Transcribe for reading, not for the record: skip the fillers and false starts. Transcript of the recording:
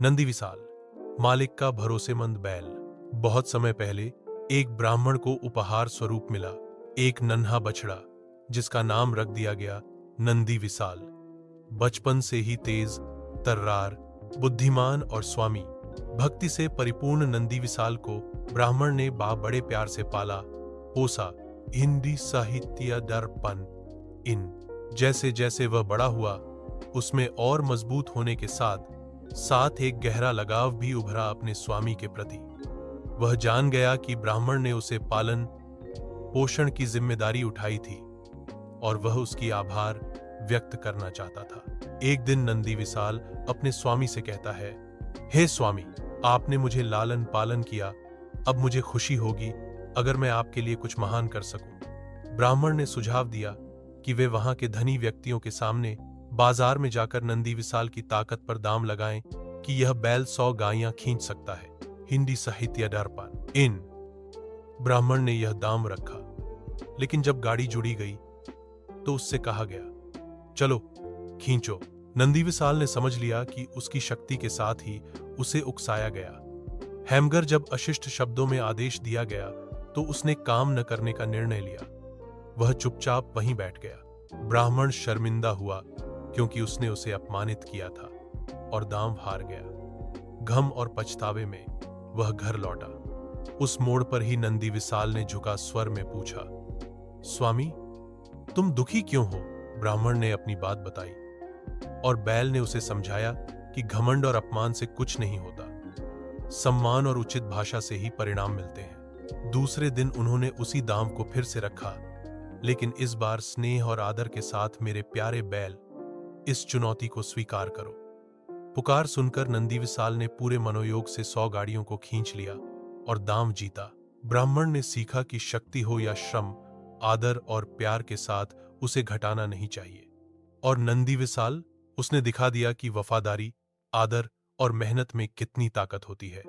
नंदी विशाल, मालिक का भरोसेमंद बैल। बहुत समय पहले एक ब्राह्मण को उपहार स्वरूप मिला एक नन्हा बछड़ा, जिसका नाम रख दिया गया नंदी विशाल। बचपन से ही तेज, तर्रार, बुद्धिमान और स्वामी भक्ति से परिपूर्ण नंदी विशाल को ब्राह्मण ने बड़े प्यार से पाला पोसा। हिंदी साहित्य दर्पण इन जैसे जैसे वह बड़ा हुआ, उसमें और मजबूत होने के साथ साथ एक गहरा लगाव भी उभरा अपने स्वामी के प्रति। वह जान गया कि ब्राह्मण ने उसे पालन पोषण की जिम्मेदारी उठाई थी और वह उसकी आभार व्यक्त करना चाहता था। एक दिन नंदी विशाल अपने स्वामी से कहता है, हे स्वामी, आपने मुझे लालन पालन किया, अब मुझे खुशी होगी अगर मैं आपके लिए कुछ महान कर सकूं। ब्राह्मण ने सुझाव दिया कि वे वहां के धनी व्यक्तियों के सामने बाजार में जाकर नंदी विशाल की ताकत पर दाम लगाएं कि यह बैल 100 गायें खींच सकता है। हिंदी साहित्य दर्पण इन ब्राह्मण ने यह दाम रखा, लेकिन जब गाड़ी जुड़ी गई तो उससे कहा गया, चलो खींचो। नंदी विशाल ने समझ लिया कि उसकी शक्ति के साथ ही उसे उकसाया गया। हेमगर जब अशिष्ट शब्दों में आदेश दिया गया तो उसने काम न करने का निर्णय लिया। वह चुपचाप वहीं बैठ गया। ब्राह्मण शर्मिंदा हुआ क्योंकि उसने उसे अपमानित किया था और दांव हार गया। गम और पछतावे में वह घर लौटा। उस मोड़ पर ही नंदी विशाल ने झुका स्वर में पूछा, स्वामी, तुम दुखी क्यों हो? ब्राह्मण ने अपनी बात बताई और बैल ने उसे समझाया कि घमंड और अपमान से कुछ नहीं होता, सम्मान और उचित भाषा से ही परिणाम मिलते हैं। दूसरे दिन उन्होंने उसी दांव को फिर से रखा, लेकिन इस बार स्नेह और आदर के साथ, मेरे प्यारे बैल, इस चुनौती को स्वीकार करो। पुकार सुनकर नंदी विशाल ने पूरे मनोयोग से 100 गाड़ियों को खींच लिया और दांव जीता। ब्राह्मण ने सीखा कि शक्ति हो या श्रम, आदर और प्यार के साथ उसे घटाना नहीं चाहिए। और नंदी विशाल, उसने दिखा दिया कि वफादारी, आदर और मेहनत में कितनी ताकत होती है।